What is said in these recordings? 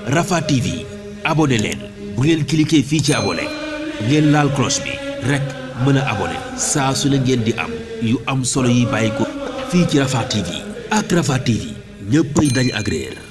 Rafah TV abonné leen bu ngeen cliquer fii ci abonné ngeen laal cloche bi rek mën a abonné saa su ne ngeen di am yu am solo yi bàyyi ko fii ci Rafah TV ak Rafah TV ñëppay dañ ak réer.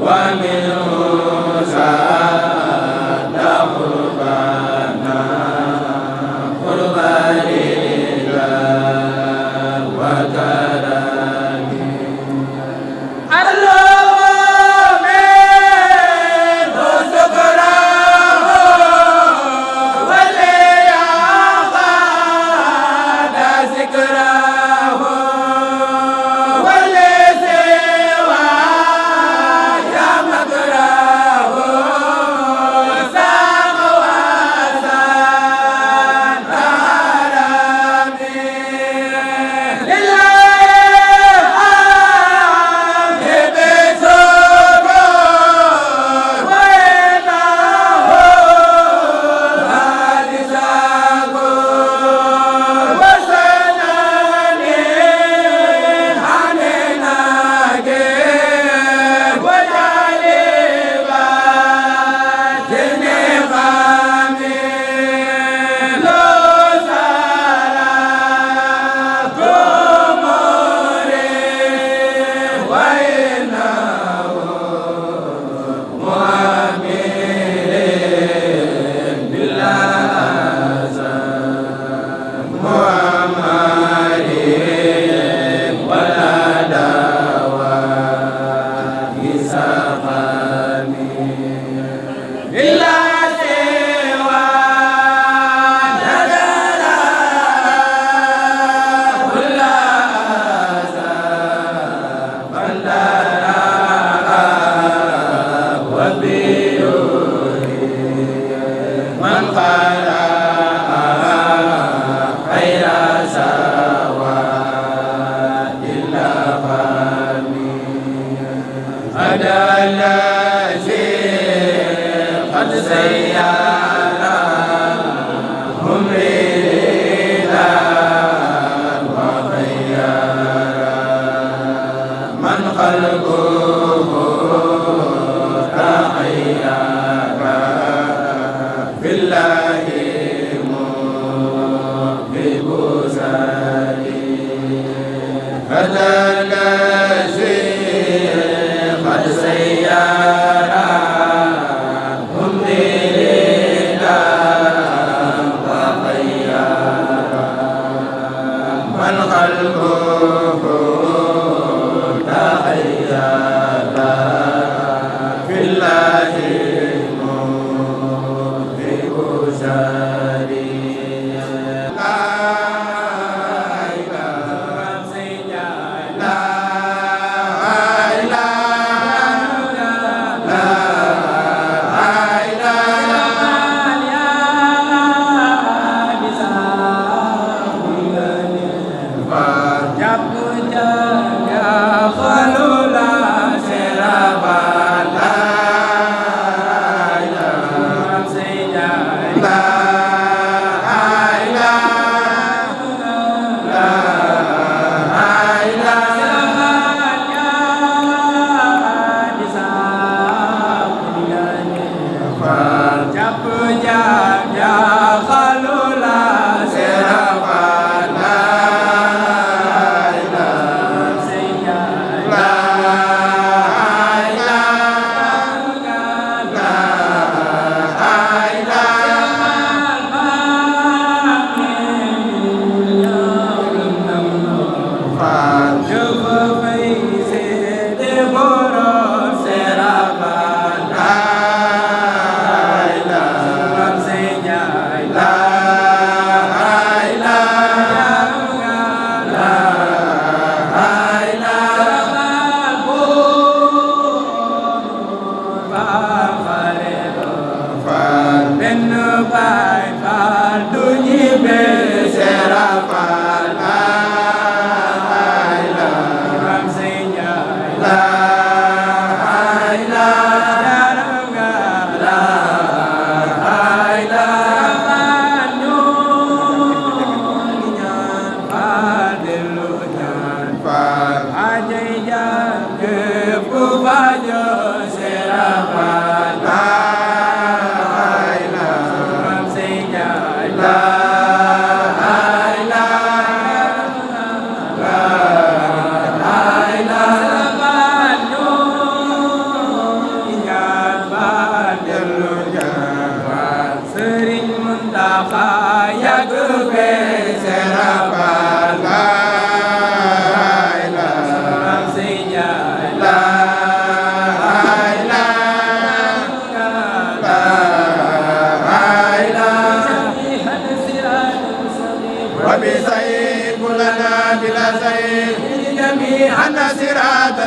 wa min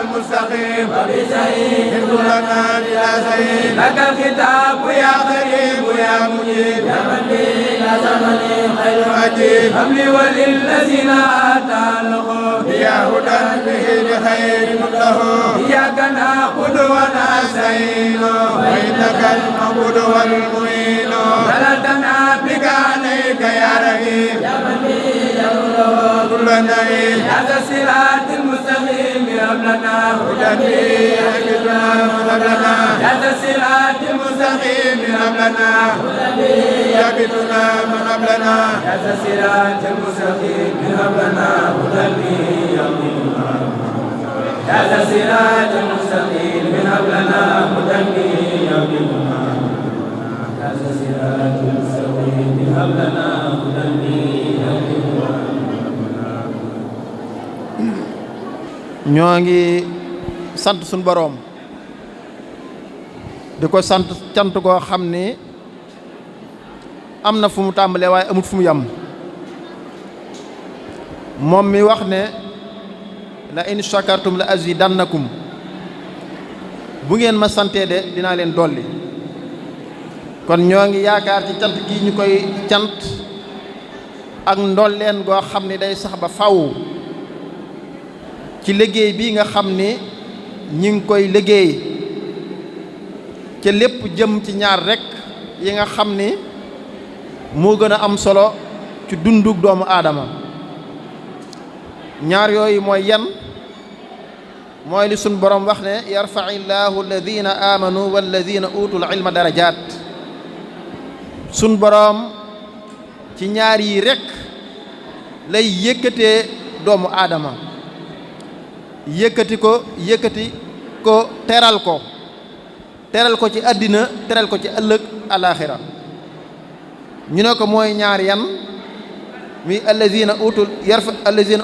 المستقيم وبسعيد لنا بلا سعيد لك الخطاب يا قريب يا مجيب يا من به لا زمني خير عجيب حملي وللذين تعلقوا يا هدى به لخير له اياك نعبد ونستعين وانك المعبود والمعين دلتنا بك عليك يا رحيم يا من به يغفر كل نعيم هذا الصراط المستقيم هب لنا هدى يهدنا وهب لنا هذا الصراط المستقيم هب لنا هدى يهدنا وهب لنا هذا الصراط المستقيم هب لنا هدى يهدنا هذا الصراط المستقيم هب لنا هدى يهدنا هذا الصراط المستقيم هب لنا هدى يهدنا. ñoo ngi sant suñu boroom di ko sant cant koo xam ni am na fu mu tàmbalee waaye amut fu mu yam moom mi wax ne la in shakartum la azidannakum bu ngeen ma santee de dinaa leen dolli kon ñoo ngi yaakaar ci cant gi ñu koy cant ak ndolleen goo xam ni day sax ba faw ci liggéey bi nga xam ni ñi ngi koy liggéey ca lépp jëm ci ñaar rekk yi nga xam ni moo gën a am solo ci dundug doomu aadama ñaar yooyu mooy yan mooy li sun borom wax ne yarfa'illahu alladhina amanu walladhina utul ilma darajat sun borom ci ñaar yi rekk lay yëkkatee doomu aadama yëkkati ko teral ko ci àddina teral ko ci ëllëg alaaxira ñu ne ko mooy ñaar yan mi allazina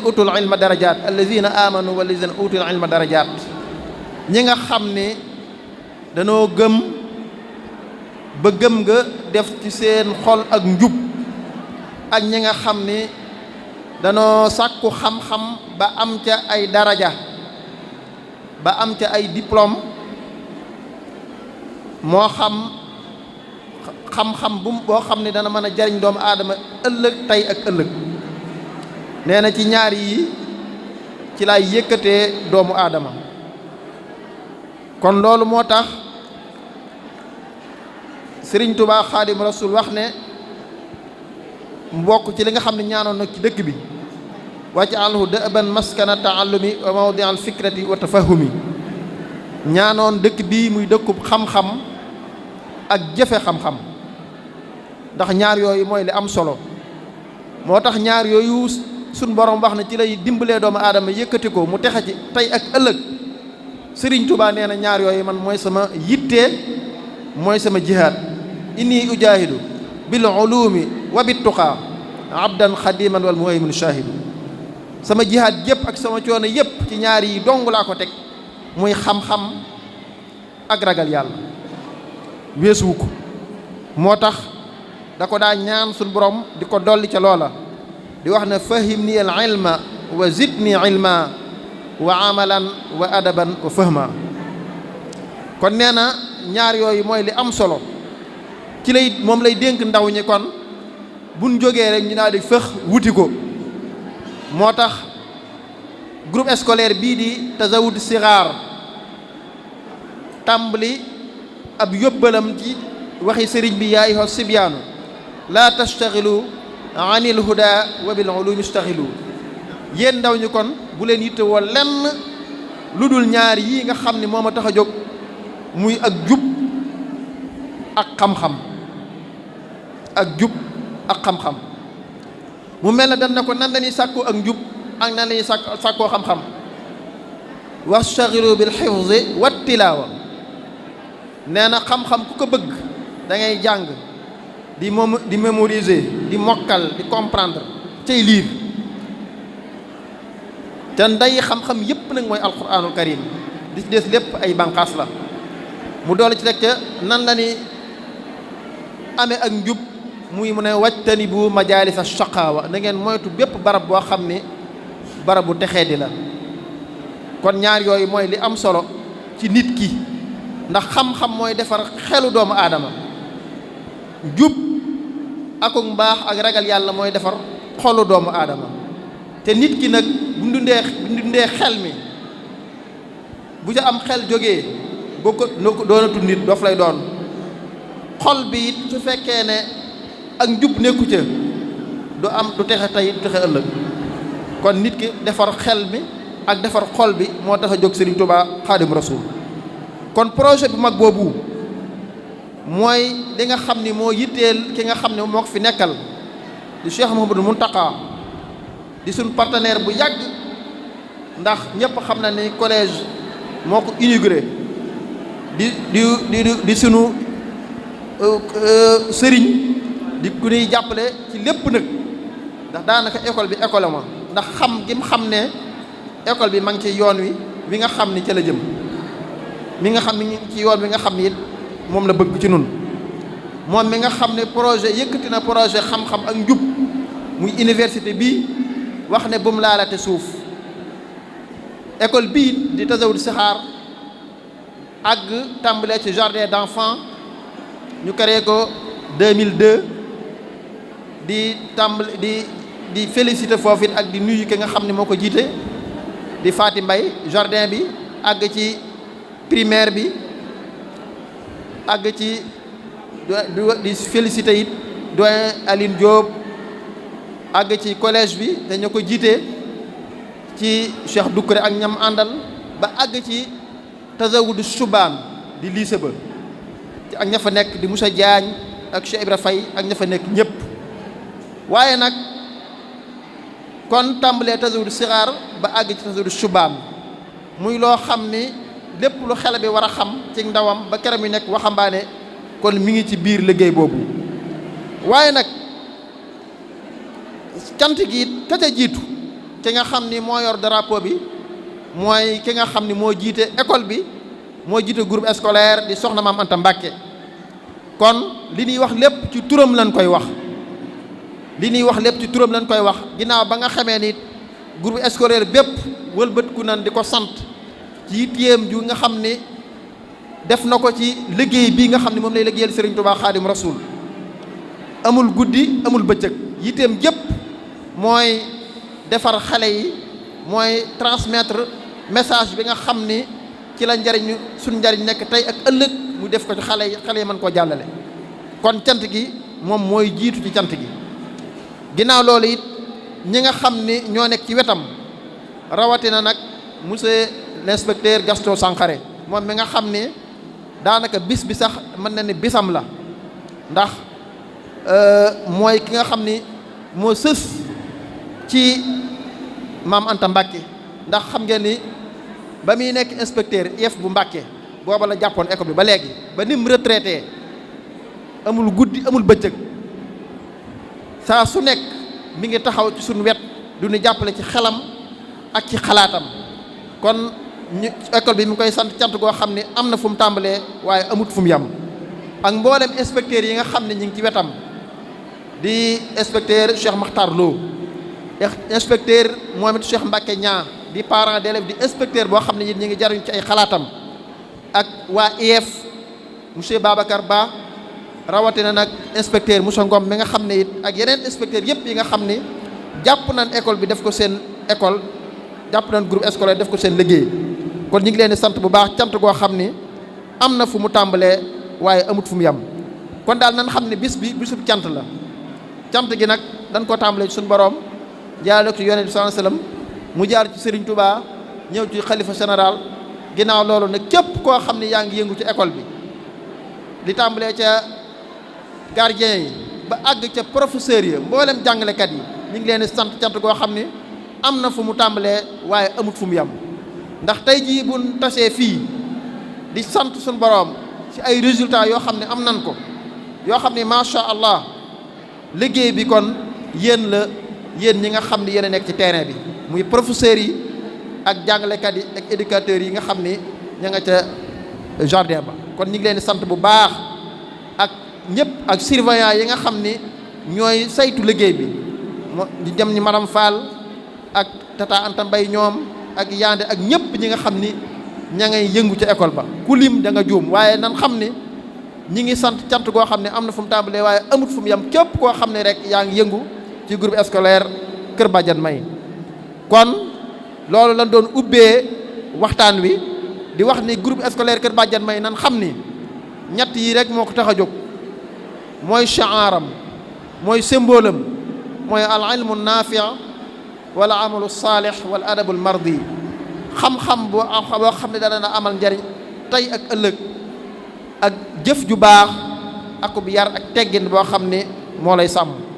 utul ilma darajat allazina amanu wallazina utul ilma darajat ñi nga xam ne danoo gëm ba gëm nga def ci seen xol ak njub ak ñi nga xam ni danoo sàkku xam-xam ba am ca ay daraja ba am ca ay diplôme moo xam-xam boo xam ne dana mën a jariñ doomu aadama ëllëg tey ak ëllëg nee na ci ñaar yi ci lay yëkkatee doomu aadama kon loolu moo tax Sëriñ Tuubaa Xaadimu Rasuul wax ne mbokk ci li nga xam ne ñaanoon nag ci dëkk bi waj'alhu da'ban maskana ta'allumi wa mawdi'al fikrati wa tafahumi ñaanoon dëkk bii muy dëkkub xam-xam ak jëfe xam-xam ndax ñaar yooyu mooy li am solo moo tax ñaar yooyu suñ borom wax na ci lay dimbalee doomu aadama yëkkati ko mu texe ci tey ak ëllëg Sëriñ Tuubaa nee na ñaar yooyu man mooy sama yittee mooy sama jihaad inni ujahidu bil ulumi wa bit tuqaa abdan xadiman wal muhaymin shahidu sama jihaad yëpp ak sama coono yëpp ci ñaar yi dong laa ko teg muy xam-xam ak ragal yàlla weesuwu ko moo tax da ko daa ñaan suñ borom di ko dolli ca loola di wax ne fahimni al ilma wa zidni ilma wa amalan wa adaban wa fahma kon nee na ñaar yooyu mooy li am solo ci lay moom lay dénk ndaw ñi kon buñ jógee rek ñu naa di fëx wuti ko moo tax groupe scolaire bii di Tazawud Sigaar tàmbali ab yóbbalam ci waxi sëriñ bi yaa ayyuha sibyaanu laa tastaxilu anil huda wa bil ulumi istaxilu yéen ndaw ñi kon bu leen yittewoo lenn lu dul ñaar yii nga xam ni moo ma tax a jóg muy ak jub ak xam-xam mu mel na dañ na ko nan lañuy sàkkoo ak njub ak nan lañuy sàkkoo xam-xam wastaxilu bil xifzi wat tilaawa nee na xam-xam ku ko bëgg da ngay jàng di mémoriser di mokkal di comprendre cay liir te nday xam-xam yépp nag mooy alquranul karim di des lépp ay banqaas la mu doole ci rek ca nan la ni amee ak njub muy mu ne wajtani bu majaalisa shaqaawa na ngeen moytu bépp barab boo xam ni barab bu texee di la kon ñaar yooyu mooy li am solo ci nit ki ndax xam-xam mooy defar xelu doomu aadama jub akuk mbaax ak ragal yàlla mooy defar xolu doomu aadama te nit ki nag bu dundee xel mi bu ca am xel jógee boo ko doonatul nit dof lay doon xol bi it su fekkee ne ak njub nekku ca du texe tey du texe ëllëg kon nit ki defar xel mi ak defar xol bi moo tax a jóg Sëriñ Tuubaa Xaadimu Rasuul kon projet bu mag boobu mooy li nga xam ni moo yitteel ki nga xam ne moo ko fi nekkal di Cheikh Mouhamadou Mountakha di suñ partenaire bu yàgg ndax ñëpp xam na ni collège moo ko inauguré di sunu sëriñ di ku ñuy jàppale ci lépp nag ndax daanaka école bi école ma ndax xam gi mu xam ne école bi ma ngi ci yoon wi nga xam ni ca la jëm mi nga xam ni ci yoon wi nga xam ni it moom la bëgg ci nun moom mi nga xam ne projet yëkkati na projet xam-xam ak njub muy université bii wax ne bu mu laalate suuf école bii di Tazawud Sixaar àgg tàmbalee ci jardin d'enfants ñu créé ko 2002 di tàmbali di féliciter foofu it ak di nuyu ki nga xam ne moo ko jiite di Faati Mbay jardin bi àgg ci primaire bi àgg ci di féliciter it doyen Aline Diop àgg ci collège bi te ñu ko jiite ci Cheikh Doucouré ak ñam àndal ba àgg ci Tazawudu Shubaan di lycée ba ak ña fa nekk di Moussa Diagne ak Cheikh Ibra Faye ak ña fa nekk ñëpp waaye nag kon tàmbalee Tazawudu Sixaar ba àgg ci Tazawudu Shubaan muy loo xam ni lépp lu xale bi war a xam ci ndawam ba keram yi nekk waxambaane kon mi ngi ci biir liggéey boobu waaye nag cant gi ka ca jiitu ki nga xam ni moo yor drapeau bi mooy ki nga xam ni moo jiite école bi moo jiite groupe scolaire di soxna Maam Anta Mbàkke kon li ñuy wax lépp ci turam lañ koy wax ci turam lañ koy wax ginnaaw ba nga xamee ni groupe scolaire bépp wëlbatiku nan di ko sant ci yitteem ju nga xam ni def na ko ci liggéey bii nga xam ne moom lay liggéeyal Serigne Touba Xaadim Rasul amul guddi amul bëccëg yitteem jëpp mooy defar xale yi mooy transmettre message bi nga xam ni ci la suñ njariñ nekk tey ak ëllëg mu def ko ci xale yi mën koo jàllale kon cant gi moom mooy jiitu ci cant gi ginnaaw loolu it ñi nga xam ni ñoo nekk ci wetam rawatina nag monsieur l'inspecteur Gaston Sankhare moom mi nga xam ni daanaka bis bi sax mën na ni bisam la ndax mooy ki nga xam ni moo sës ci Maam Anta Mbàkke ndax xam ngeen ni ba muy nekk inspecteur IEF bu Mbàkke booba la jàppoon école bi ba léegi ba ni mu retraité amul guddi amul bëccëg saa su nekk mi ngi taxaw ci suñu wet du ñu jàppale ci xelam ak ci xalaatam kon ñu école bi mi ngi koy sant cant goo xam ne am na fu mu tàmbalee waaye amut fu mu yem ak mboolem inspecteurs yi nga xam ne ñu ngi ci wetam di inspecteur Cheikh Makhtar Lo inspecteur moom it Cheikh Mbacke Ñaa di parent d'élève di inspecteur boo xam ne it ñu ngi jariñ ci ay xalaatam ak waa IEF monsieur Babacar Ba rawatina nag inspecteur monsieur Ngom mi nga xam ne it ak yeneen inspecteur yëpp yi nga xam ni jàpp nañ école bi def ko seen école jàpp nañ groupe scolaire def ko seen liggéey kon ñu ngi leen di sant bu baax cant goo xam ni am na fu mu tàmbalee waaye amut fu mu yem kon daal nañ xam ne bis bi bisub cant la cant gi nag dañ ko tàmbalee ci suñu borom jaarale ko ci yonent bi sallallahu alayhi wasallam mu jaar ci Serigne Touba ñëw ci xalifa général ginnaaw loolu nag képp koo xam ne yaa ngi yëngu ci école bi di tàmbalee ca gardien yi ba àgg ca professeurs yi mboolem jàngalekat yi ñu ngi leen di sant cant goo xam ni am na fu mu tàmbalee waaye amut fu mu yem ndax tey jii buñ tasee fii di sant suñu borom ci ay résultats yoo xam ne am nan ko yoo xam ne macha allah liggéey bi kon yéen ñi nga xam ne yéen a nekk ci terrain bi muy professeurs yi ak jàngalekat yi ak éducateurs yi nga xam ni ña nga ca jardin ba kon ñu ngi leen di sant bu baax ak ñëpp ak surveillant yi nga xam ni ñooy saytu liggéey bi di dem ni madame Fall ak tata Anta Mbay ñoom ak Yande ak ñëpp ñi nga xam ni ña ngay yëngu ca école ba ku lim da nga juum waaye nan xam ni ñi ngi sant cant goo xam ne am na fu mu tàmbalee waaye amut fu mu yem képp koo xam ne rek yaa ngi yëngu ci groupe scolaire Kër Badiane May kon loolu lañ doon ubbee waxtaan wi di wax ni groupe scolaire Kër Badiane May nan xam ni ñett yi rek moo ko tax a jóg mooy sha'aram mooy symbole am mooy al ilmu naafi' wala amalu saalih wal adabul mardi xam-xam boo xam ne dana na amal njariñ tey ak ëllëg ak jëf ju baax akub yar ak teggin boo xam ne moo lay sàmm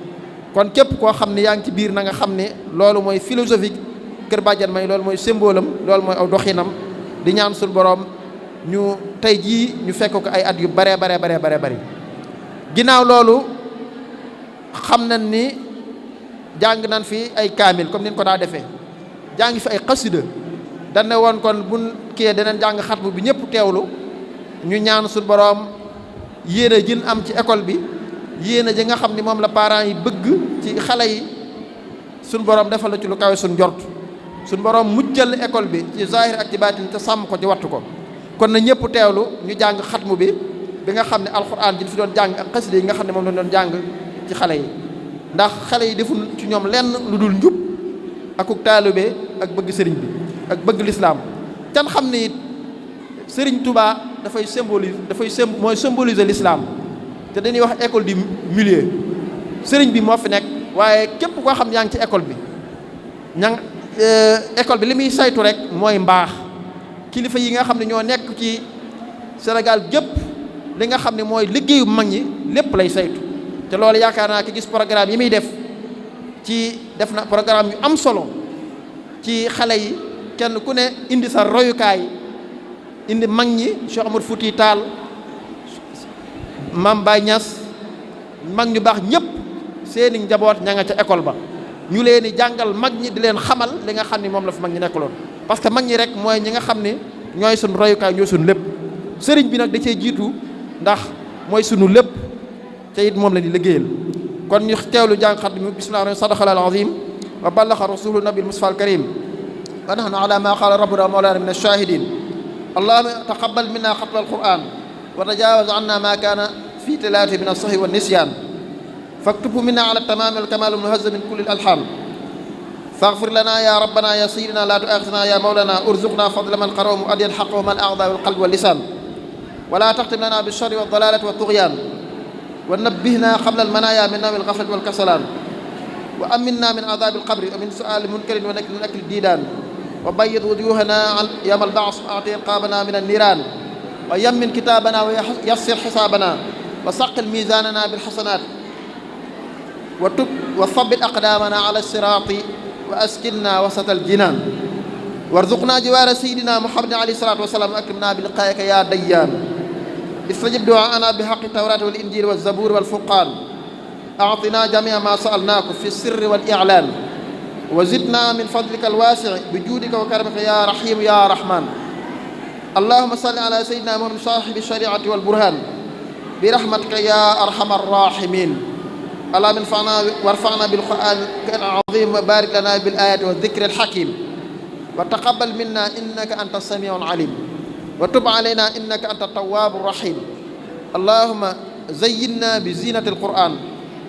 kon képp koo xam ne yaa ngi ci biir na nga xam ne loolu mooy philosophique Kër Badiane May loolu mooy symbole am loolu mooy aw doxinam di ñaan suñu borom ñu tey jii ñu fekk ko ay at yu bare bari ginnaaw loolu xam nañ ni jàng nañ fi ay kaamil comme niñ ko daa defee jàng fi ay xasida dañ ne woon kon buñ kii danañ jàng xatmu bi ñëpp teewlu ñu ñaan suñu borom yéene jën am ci école bi yéene ji nga xam ni moom la parents yi bëgg ci xale yi suñu borom defal la ci lu kawe suñu njort suñu borom muccal école bi ci zahir ak ci baatin te sàmm ko ci wattu ko kon na ñëpp teewlu ñu jàng xatmu bi bi nga xam ne alxuraan ji fi doon jàng ak xasida yi nga xam ne moom lañ doon jàng ci xale yi ndax xale yi deful ci ñoom lenn lu dul njub akuk taalibe ak bëgg sëriñ bi ak bëgg lislaam can xam ne it sëriñ Touba mooy symboliser l'islam te dañuy wax école du milieu sëriñ bi moo fi nekk waaye képp koo xam yaa ngi ci école bi école bi li muy saytu rek mooy mbaax kilifa yi nga xam ne ñoo nekk ci Sénégal gépp li nga xam ne mooy liggéeyu mag ñi lépp lay saytu te loolu yaakaar naa ki gis programme yi muy def na programme yu am solo ci xale yi kenn ku ne indi sa royukaay indi mag ñi Cheikh Amadou Fouti Tall Mame Baye Niass mag ñu baax ñëpp seeni njaboot ña nga ca école ba ñu leen di jàngal mag ñi di leen xamal li nga xam ne moom la fi mag ñi nekkaloon parce que mag ñi rek mooy ñi nga xam ne ñooy suñu royukaay ñooy suñu lépp sëriñ bi nag da cee jiitu ndax mooy sunu lépp te it moom la di liggéeyal kon ñu teewlu jàng xat mi bismillahi rahmaan sadaqallahul azim wa ballaxa rasulu nabil mustafa al karim wa nahnu ala ma qala rabbuna mawlana min ash-shahidin allahumma taqabbal minna xatma al-quran wa tajawaz anna ma kana fi tilawati min as-sahwi wa nisyan faktubhu minna ala tamam wal kamal al-muhazzab min kulli al-alhan faghfir lana ya rabbana ya sayyidina la tu'akhidhna ya mawlana urzuqna fadla man qara'a mu'addiyan haqqahu man a'dha bil qalbi wal lisan ولا تختم لنا بالشر والضلالة والطغيان ونبهنا قبل المنايا من نوم الغفلة والكسلان وأمنا من عذاب القبر ومن سؤال منكر ونكل الديدان وبيض وجوهنا يوم البعث وأعطي رقابنا من النيران ويمن كتابنا ويسر حسابنا وثقل ميزاننا بالحسنات وثبت أقدامنا على الصراط وأسكننا وسط الجنان وارزقنا جوار سيدنا محمد عليه الصلاة والسلام وأكرمنا بلقائك يا ديان استجب دعاءنا بحق التوراة والإنجيل والزبور والفرقان أعطنا جميع ما سألناك في السر والإعلان وزدنا من فضلك الواسع بجودك وكرمك يا رحيم يا رحمن اللهم صل على سيدنا محمد صاحب الشريعة والبرهان برحمتك يا أرحم الراحمين اللهم انفعنا وارفعنا بالقرآن العظيم وبارك لنا بالآيات والذكر الحكيم وتقبل منا إنك أنت السميع العليم وتب علينا إنك أنت التواب الرحيم اللهم زينا بزينة القرآن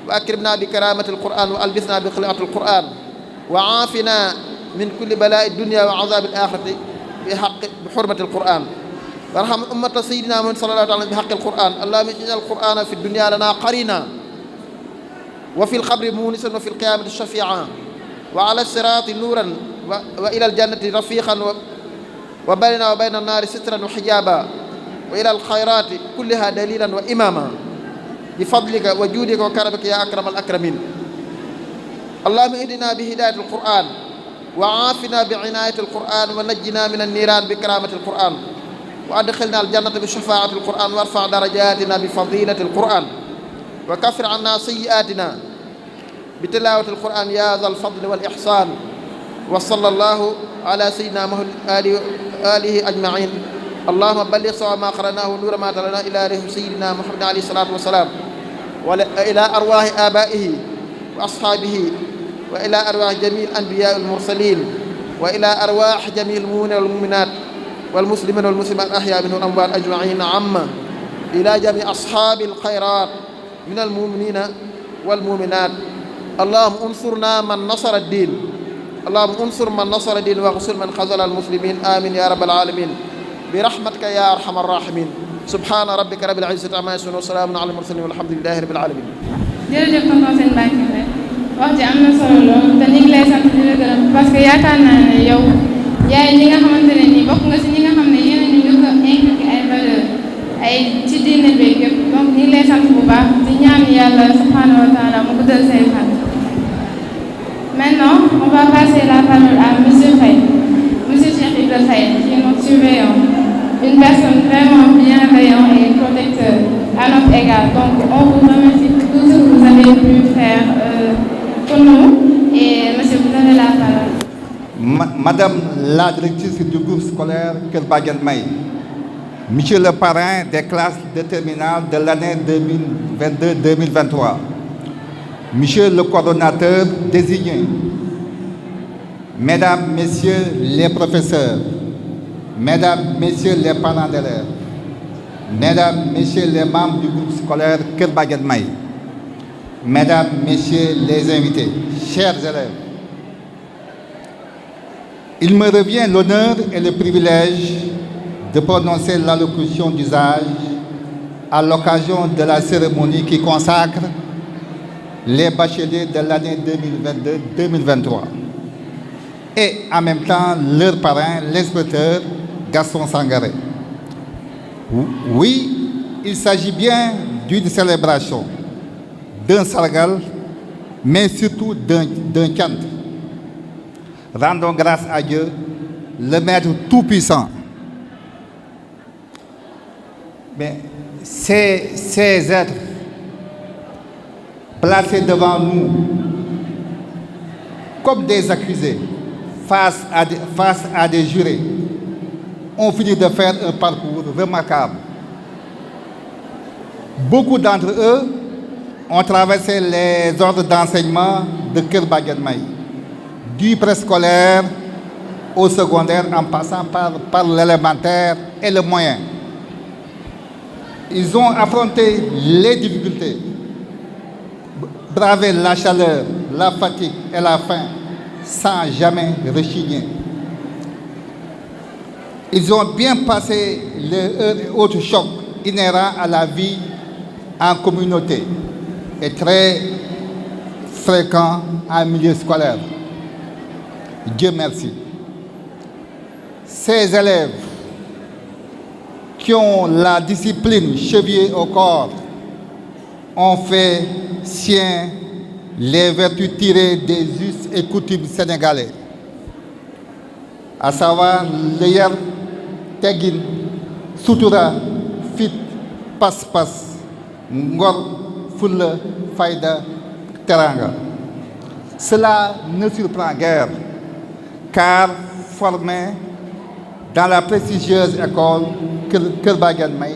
وأكرمنا بكرامة القرآن وألبسنا بخلعة القرآن وعافنا من كل بلاء الدنيا وعذاب الآخرة بحرمة القرآن وارحم أمة سيدنا محمد صلى الله عليه وسلم بحق القرآن اللهم اجعل القرآن في الدنيا لنا قرينا وفي القبر مونسا وفي القيامة شفيعا وعلى الصراط نورا وإلى الجنة رفيقا وبيننا وبين النار سترا وحجابا وإلى الخيرات كلها دليلا وإماما بفضلك وجودك وكرمك يا أكرم الأكرمين اللهم اهدنا بهداية القرآن وعافنا بعناية القرآن ونجنا من النيران بكرامة القرآن وأدخلنا الجنة بشفاعة القرآن وارفع درجاتنا بفضيلة القرآن وكفر عنا سيئاتنا بتلاوة القرآن يا ذا الفضل والإحسان وصلى الله على سيدنا محمد آله أجمعين اللهم بلغ سواء ما قرأناه نور ما تلنا إلى روح سيدنا محمد عليه الصلاة والسلام وإلى أرواح آبائه وأصحابه وإلى أرواح جميع الأنبياء والمرسلين وإلى أرواح جميع المؤمنين والمؤمنات والمسلمين والمسلمات الأحياء منهم الأموات أجمعين عامة إلى جميع أصحاب الخيرات من المؤمنين والمؤمنات اللهم انصرنا من نصر الدين اللهم انصر من نصر الدين واغفر من خذل المسلمين آمين يا رب العالمين برحمتك يا أرحم الراحمين سبحان ربك رب العزة عما يصفون وسلام على المرسلين والحمد لله رب العالمين. jërëjëf tonton Sène Mbacké wax ji am na solo lool te ñu ngi lay sant di la gërëm parce que yaakaar naa ne yow yaay ñi nga xamante ne nii bokk nga si ñi nga xam ne yéen ñu ngi ko inculqué ay valeurs ay ci diine beeg yëpp donc ñu ngi lay sant bu baax di ñaan yàlla subhanahu wa taala mu guddal say fan. Maintenant, on va passer la parole à Monsieur Faye, Monsieur Cheikh Ibrahima Faye, qui est notre surveillant, une personne vraiment bienveillante et protecteur à notre égard. Donc, on vous remercie pour tout ce que vous avez pu faire pour nous. Et Monsieur, vous avez la parole. Madame la directrice du groupe scolaire Kër Badiane May, Monsieur le parrain des classes de terminale de l'année 2022-2023, Monsieur le coordonnateur désigné, Mesdames, Messieurs les professeurs, Mesdames, Messieurs les parents d'élèves, Mesdames, Messieurs les membres du groupe scolaire Kër Madiabel May, Mesdames, Messieurs les invités, chers élèves, il me revient l'honneur et le privilège de prononcer l'allocution d'usage à l'occasion de la cérémonie qui consacre les bacheliers de l'année 2022-2023 et en même temps leur parrain, l'inspecteur Gaston Sangaré. Oui, il s'agit bien d'une célébration, d'un sargal, mais surtout d'un chant. Rendons grâce à Dieu, le Maître Tout-Puissant. Mais ces êtres placés devant nous comme des accusés face à des jurés ont fini de faire un parcours remarquable. Beaucoup d'entre eux ont traversé les ordres d'enseignement de Kër Madiabel May, du préscolaire au secondaire en passant par l'élémentaire et le moyen. Ils ont affronté les difficultés, bravé la chaleur, la fatigue et la faim sans jamais rechigner. Ils ont bien passé les autres chocs inhérents à la vie en communauté et très fréquents en milieu scolaire. Dieu merci. Ces élèves qui ont la discipline chevillée au corps ont fait sien les vertus tirées des us et coutumes sénégalais, à savoir le yar, teggin, sutura, fit, pas-pas, ngor, fulla, fayda, teranga. Cela ne surprend guère, car formé dans la prestigieuse école Kër Madiabel May,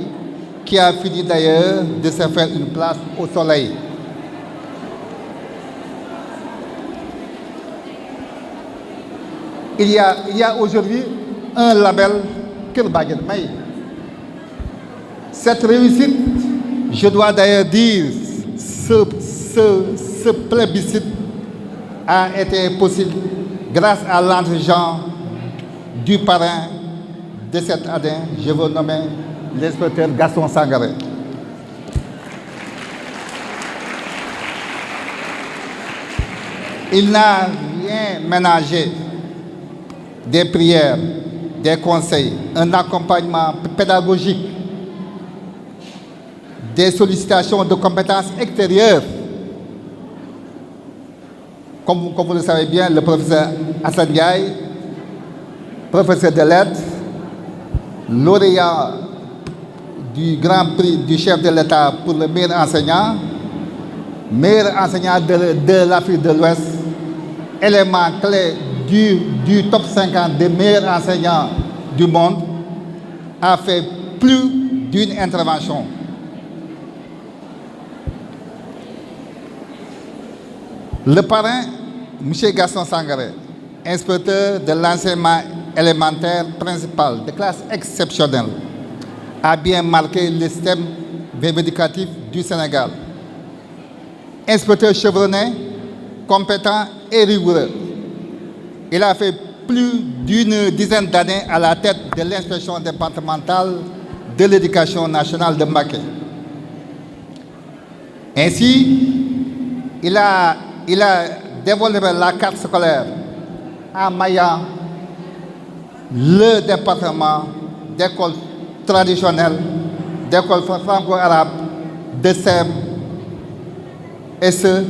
qui a fini d'ailleurs de se faire une place au soleil. Il y a aujourd'hui un label Kër Madiabel May. Cette réussite, je dois d'ailleurs dire, ce plébiscite a été possible grâce à l'entregent du parrain de cette année, je veux nommer l'inspecteur Gaston Sangaré. Il n'a rien ménagé des prières, des conseils, un accompagnement pédagogique, des sollicitations de compétences extérieures. Comme vous le savez bien, le professeur Assane Ndiaye, professeur de lettres, lauréat du Grand Prix du chef de l'État pour le meilleur enseignant de l'Afrique de l'Ouest, élément clé du top 50 des meilleurs enseignants du monde, a fait plus d'une intervention. Le parrain, M. Gaston Sangaré, inspecteur de l'enseignement élémentaire principal de classe exceptionnelle, a bien marqué le système éducatif du Sénégal. Inspecteur chevronné, compétent et rigoureux, il a fait plus d'une dizaine d'années à la tête de l'inspection départementale de l'éducation nationale de Mbacké. Ainsi, il a développé la carte scolaire en maillant le département d'écoles traditionnelles, d'écoles franco-arabes, de SEM, et ce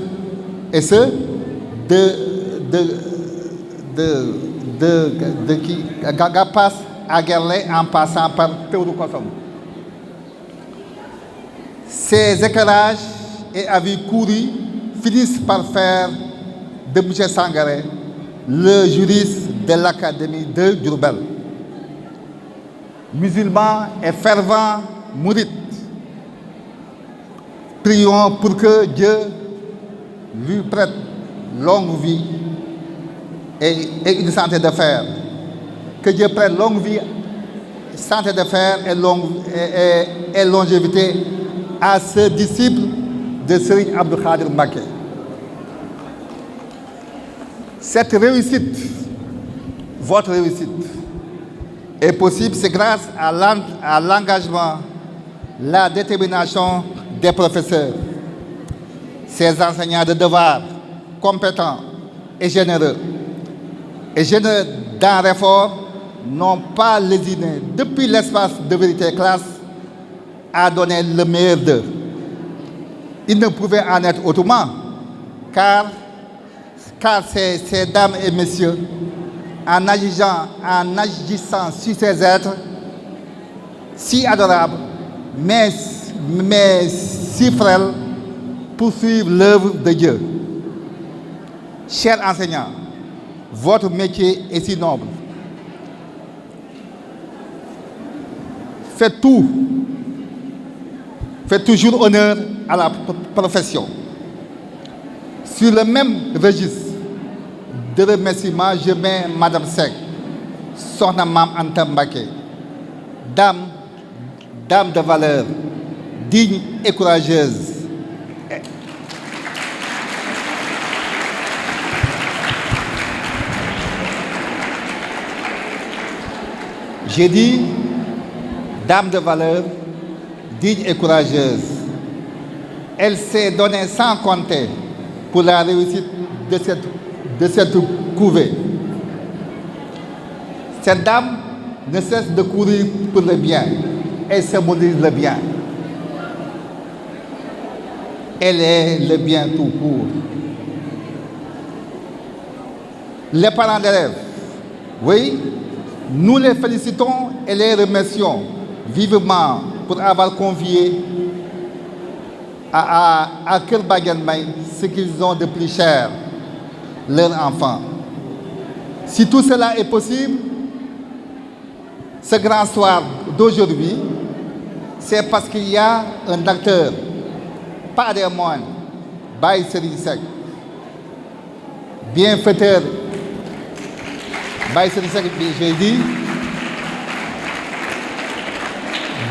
de Gapas à Guerlain en passant par Théodore Kossom. Ces éclairages et avis courus finissent par faire de M. Sangaré le juriste de l'Académie de Diourbel. Musulman et fervent mouride, prions pour que Dieu lui prête longue vie et une santé de fer. Que Dieu prête longue vie santé de fer et longévité à ce disciple de Serigne Abdou Khadir Mbacké. Cette réussite, votre réussite, est possible, c'est grâce à l'engagement, la détermination des professeurs, ces enseignants de devoir, compétents et généreux dans l'effort, n'ont pas lésiné depuis l'espace de vérité classe à donner le meilleur d'eux. Il ne pouvait en être autrement, car ces dames et messieurs, en agissant sur ces êtres si adorables, mais si frêles, poursuivent l'œuvre de Dieu. Chers enseignants, votre métier est si noble. Faites toujours honneur à la profession. Sur le même registre de remerciements, je mets Madame Seck, Sokhna Mame Anta Mbacké, dame de valeur, digne et courageuse. J'ai dit dame de valeur, digne et courageuse. Elle s'est donnée sans compter pour la réussite de cette couvée. Cette dame ne cesse de courir pour le bien et symbolise le bien. Elle est le bien tout court. Les parents d'élèves, oui, nous les félicitons et les remercions vivement pour avoir confié à Kër Badiane May ce qu'ils ont de plus cher, leurs enfants. Si tout cela est possible, ce grand soir d'aujourd'hui, c'est parce qu'il y a un acteur, pas des moindres, Baye Serigne Seck, bienfaiteur. Baye Serigne Seck, j'ai dit,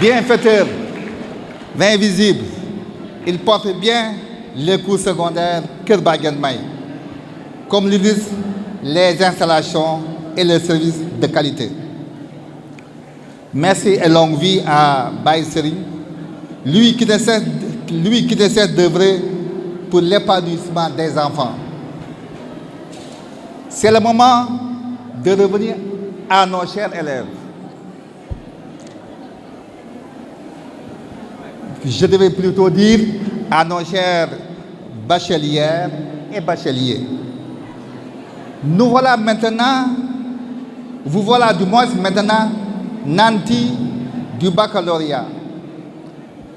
bienfaiteur, l'invisible, il porte bien les cours secondaires Kër Badiane May, comme l'illustrent les installations et les services de qualité. Merci et longue vie à Baye Serigne, lui qui ne cesse d'œuvrer pour l'épanouissement des enfants. C'est le moment de revenir à nos chers élèves. Je devais plutôt dire à nos chers bachelières et bacheliers. Nous voilà maintenant, vous voilà du moins maintenant nantis du baccalauréat,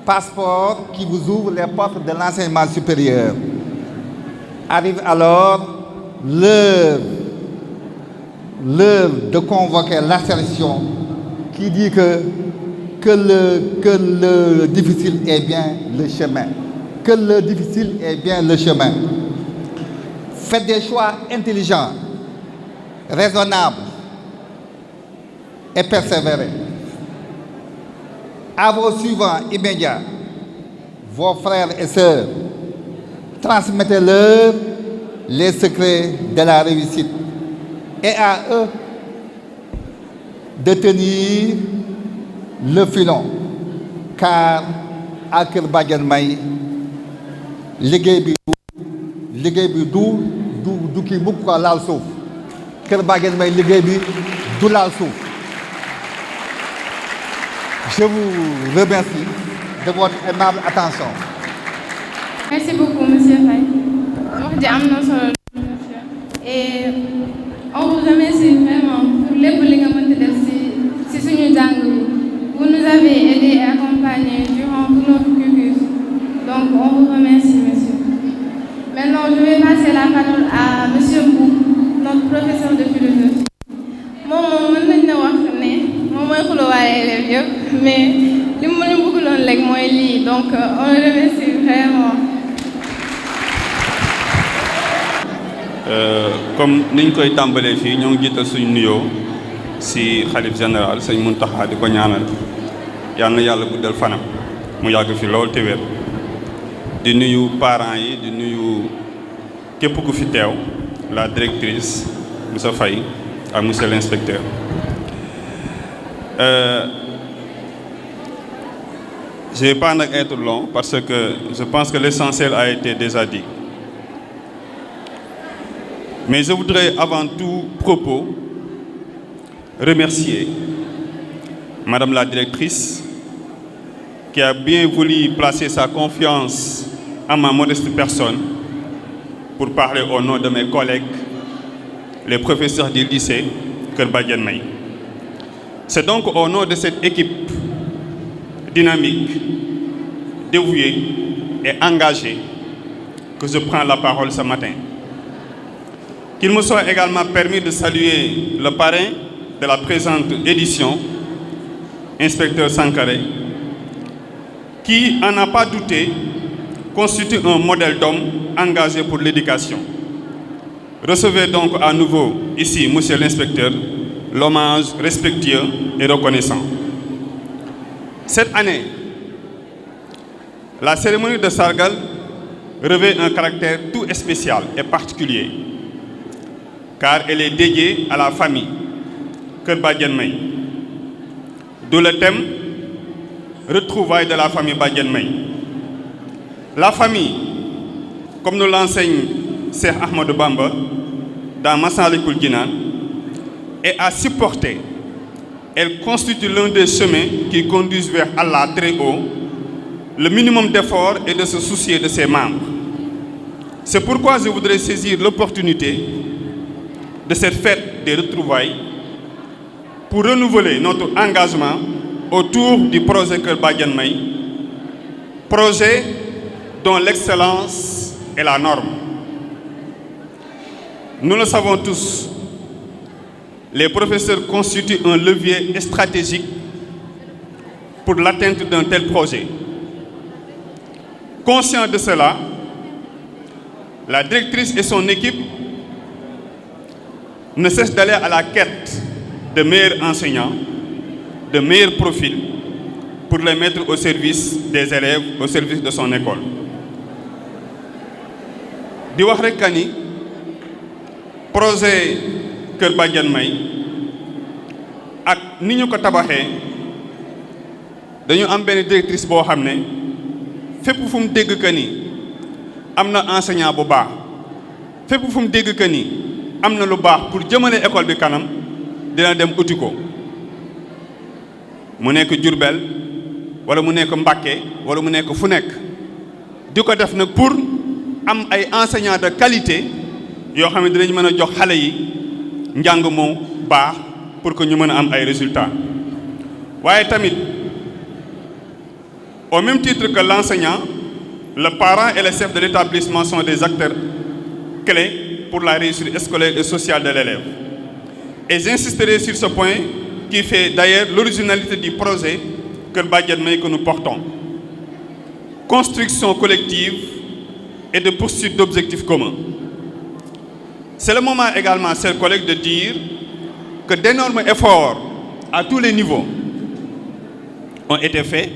passeport qui vous ouvre les portes de l'enseignement supérieur. Arrive alors l'heure de convoquer l'assertion qui dit que le difficile est bien le chemin. Que le difficile est bien le chemin. Faites des choix intelligents, raisonnables et persévérez. À vos suivants immédiats, vos frères et sœurs, transmettez-leur les secrets de la réussite et à eux de tenir le filon, car à Kër Badiane May liggéey bi du kii mukk ko laal suuf. Kër Badiane May liggéey bi du laal suuf. Je vous remercie de votre aimable attention. Merci beaucoup, monsieur Faye. wax ji am na solo, monsieur. Et on vous remercie vraiment pour lépp li nga mënti def si suñu jàng bi. Vous nous avez aidés et accompagnés durant tout notre cursus. Donc, on vous remercie, monsieur. Maintenant, je vais passer la parole à monsieur Mboup, notre professeur de philosophie. Moom mën nañ na wax ne moom mooy xulóowaale élèves yëpp, mais li mu bëggoon rek mooy lii. Donc, on le remercie vraiment. Comme niñ koy tàmbalee fii ñoo ngi jiital suñu nuyoo si xalif général sëñ Mountakha di ko ñaanal yal na yàlla guddal fanam mu yàgg fi lool te wér di nuyu parents yi di nuyu képp ku fi teew la directrice monsieur Faye ak monsieur l'inspecteur. Je vais pas nag être long parce que je pense que l'essentiel a été déjà dit. Mais je voudrais avant tout propos remercier Madame la directrice qui a bien voulu placer sa confiance en ma modeste personne pour parler au nom de mes collègues, les professeurs du lycée Keur Badiane May. C'est donc au nom de cette équipe dynamique, dévouée et engagée que je prends la parole ce matin. Qu'il me soit également permis de saluer le parrain de la présente édition, inspecteur Sankaré, qui, en n'a pas douté, constitue un modèle d'homme engagé pour l'éducation. Recevez donc à nouveau ici, monsieur l'inspecteur, l'hommage respectueux et reconnaissant. Cette année, la cérémonie de sargal revêt un caractère tout spécial et particulier, car elle est dédiée à la famille Keur Badiane May. D'où le thème retrouvailles de la famille Badiane May. La famille, comme nous l'enseigne Cheikh Ahmadou Bamba dans Massalikul Jinan, est à supporter. Elle constitue l'un des chemins qui conduisent vers Allah très haut. Le minimum d'effort est de se soucier de ses membres. C'est pourquoi je voudrais saisir l'opportunité de cette fête des retrouvailles pour renouveler notre engagement autour du projet Keur Badiane May, projet dont l'excellence est la norme. Nous le savons tous, les professeurs constituent un levier stratégique pour l'atteinte d'un tel projet. Conscient de cela, la directrice et son équipe ne cessent d'aller à la quête de meilleurs enseignants, de meilleurs profils, pour les mettre au service des élèves, au service de son école. di wax rek ni projet Keur Badiane May ak ni ñu ko tabaxee dañu am benn directrice boo xam ne fépp fu mu dégg que ni am na enseignant bu baax fépp fu mu dégg que ni am na lu baax pour jëmale école bi kanam dina dem uti ko mu nekk Diourbel wala mu nekk Mbacké wala mu nekk fu nekk di ko def nag pour am ay enseignants de qualité yoo xam ne dinañ mën a jox xale yi njàng mu baax pour que ñu mën a am ay résultats waaye tamit au même titre que l'enseignant, le parent et le chef de l'établissement sont des acteurs clés pour la réussite scolaire et sociale de l'élève. Et j'insisterai sur ce point qui fait d'ailleurs l'originalité du projet Keur Badiane May que nous portons. Construction collective et de poursuite d'objectifs communs. C'est le moment également, chers collègues, de dire que d'énormes efforts à tous les niveaux ont été faits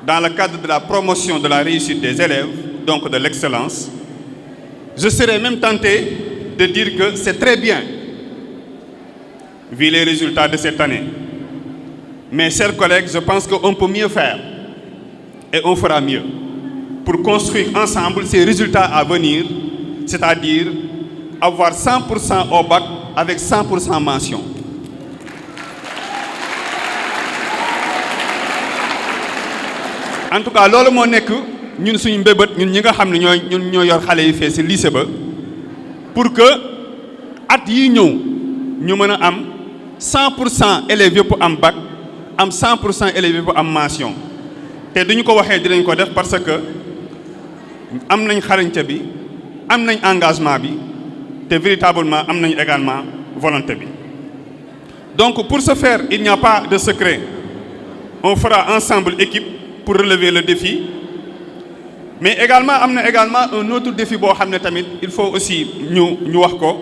dans le cadre de la promotion de la réussite des élèves, donc de l'excellence. Je serais même tenté de dire que c'est très bien, vu les résultats de cette année. Mais, chers collègues, je pense qu'on peut mieux faire et on fera mieux pour construire ensemble ces résultats à venir, c'est-à-dire avoir 100% au bac avec 100% mention. En tout cas loolu moo nekk ñun suñu mbébét ñun ñi nga xam ne ñoo yor xale yi fee ci lycée ba pour que at yi ñëw ñu mën a am 100% élèves yëpp am bac am 100% élèves yëpp am mention te duñu ko waxee dinañ ko def parce que am nañ xarañte bi am nañ engagement bi te véritablement am nañ également volonté bi. Donc pour ce faire il n'y a pas de secret, on fera ensemble équipe pour relever le défi, mais également am na également un autre défi boo xam ne tamit il faut aussi ñu wax ko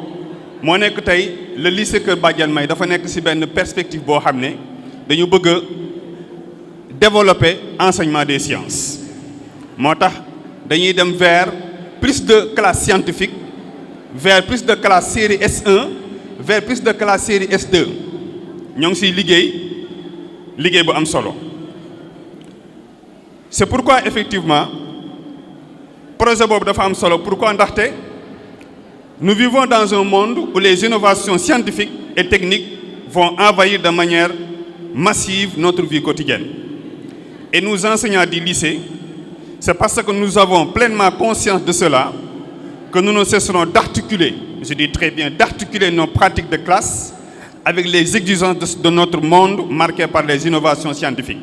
moo nekk tey le lycée Kër Badiane May dafa nekk ci benn perspective boo xam ne dañu bëgg a développer enseignement des sciences moo tax dañuy dem vers plus de classes scientifiques vers plus de classes série S1 vers plus de classes série S2 ñoo ngi ciy liggéey bu am solo. C'est pourquoi effectivement projet boobu dafa am solo pourquoi ndaxte nous vivons dans un monde où les innovations scientifiques et techniques vont envahir de manière massive notre vie quotidienne. Et nous, enseignants du lycée, c'est parce que nous avons pleinement conscience de cela que nous ne cesserons d'articuler, je dis très bien, d'articuler nos pratiques de classe avec les exigences de notre monde marqué par les innovations scientifiques.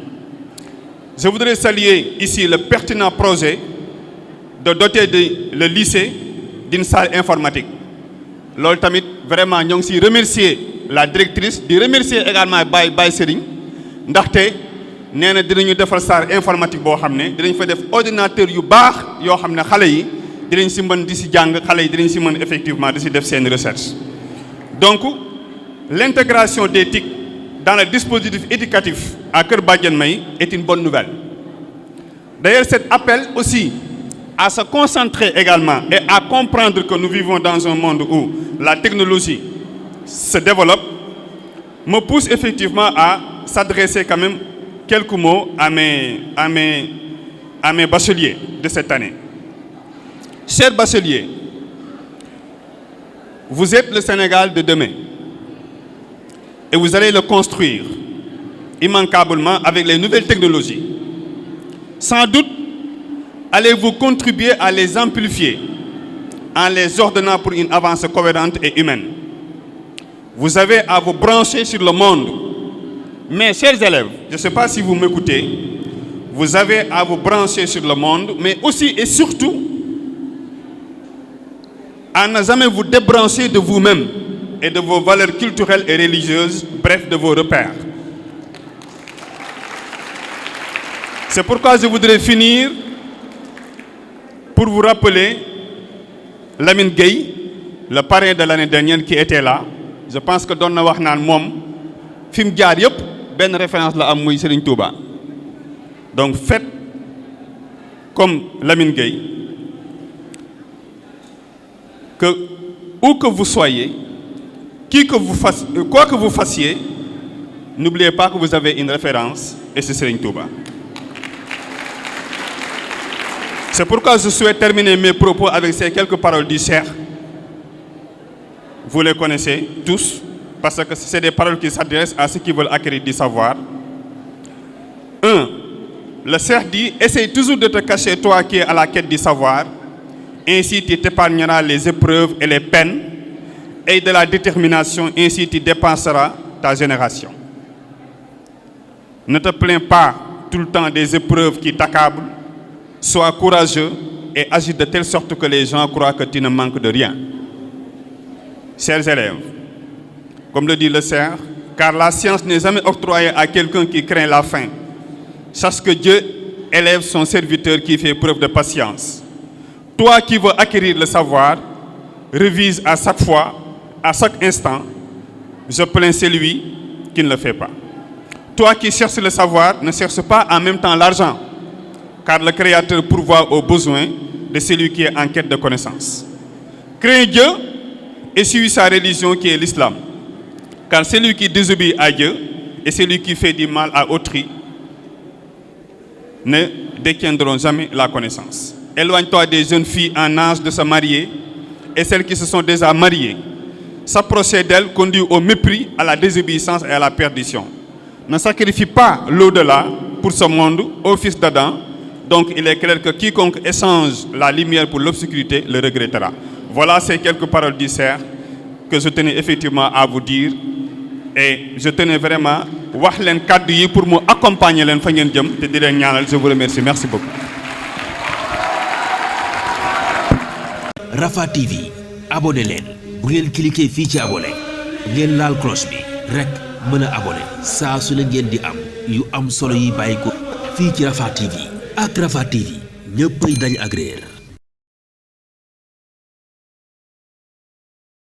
Je voudrais saluer ici le pertinent projet de doter le lycée d'une salle informatique. Loolu tamit vraiment ñoo ngi ciy remercier la directrice di remercier également Baye Serigne ndaxte nee na dinañu defal salle informatique boo xam ne dinañ fa def ordinateur yu baax yoo xam ne xale yi dinañ ci mën di ci jàng xale yi dinañ ci mën effectivement di ci def seen recherche. Donc l'intégration des TIC dans le dispositif éducatif à Kër Badiane May est une bonne nouvelle. D'ailleurs, cet appel aussi à se concentrer également et à comprendre que nous vivons dans un monde où la technologie se développe me pousse effectivement à s'adresser quand même quelques mots à mes bacheliers de cette année. Chers bacheliers, vous êtes le Sénégal de demain et vous allez le construire immanquablement avec les nouvelles technologies. Sans doute, allez-vous contribuer à les amplifier en les ordonnant pour une avancée cohérente et humaine. Vous avez à vous brancher sur le monde. Mes chers élèves, je ne sais pas si vous m'écoutez, vous avez à vous brancher sur le monde, mais aussi et surtout, à ne jamais vous débrancher de vous-même et de vos valeurs culturelles et religieuses, bref, de vos repères. C'est pourquoi je voudrais finir pour vous rappeler Lamine Gueye, le parrain de l'année dernière qui était là. Je pense que doon na wax naan moom fi mu jaar yëpp benn référence la am muy Serigne Touba. Donc faites comme Lamine Gueye, que où que vous soyez, quoi que vous fassiez, n'oubliez pas que vous avez une référence et c'est Serigne Touba. C'est pourquoi je souhaite terminer mes propos avec ces quelques paroles du Cheikh. Vous les connaissez tous, parce que c'est des paroles qui s'adressent à ceux qui veulent acquérir du savoir. 1. Le Cheikh dit, essaye toujours de te cacher toi qui es à la quête du savoir, ainsi tu t'épargneras les épreuves et les peines, et de la détermination, ainsi tu dépenseras ta génération. Ne te plains pas tout le temps des épreuves qui t'accablent. Sois courageux et agis de telle sorte que les gens croient que tu ne manques de rien. Chers élèves, comme le dit le Cheikh, car la science n'est jamais octroyée à quelqu'un qui craint la faim. Sache que Dieu élève son serviteur qui fait preuve de patience. Toi qui veux acquérir le savoir, révise à chaque fois, à chaque instant. Je plains celui qui ne le fait pas. Toi qui cherches le savoir, ne cherche pas en même temps l'argent. Car le Créateur pourvoit aux besoins de celui qui est en quête de connaissance. Crains Dieu et suis sa religion qui est l'islam. Car celui qui désobéit à Dieu et celui qui fait du mal à autrui ne détiendront jamais la connaissance. Éloigne-toi des jeunes filles en âge de se marier et celles qui se sont déjà mariées. S'approcher d'elles conduit au mépris, à la désobéissance et à la perdition. Ne sacrifie pas l'au-delà pour ce monde au fils d'Adam. Donc il est clair que quiconque échange la lumière pour l'obscurité le regrettera. Voilà ces quelques paroles du Cheikh que je tenais effectivement à vous dire. Et je tenais vraiment wax leen kàddu yi pour mu accompagner leen fa ngeen jëm te di leen ñaanal. Je vous remercie. Merci beaucoup. Rafah TV abonné leen bu ngeen cliquer fii ci abonné ngeen laal cloche bi rek mën a abonné saa su ne ngeen di am yu am solo yi bàyyi ko fii ci Rafah TV. Ak Rafah TV ñëppay dañ ak réer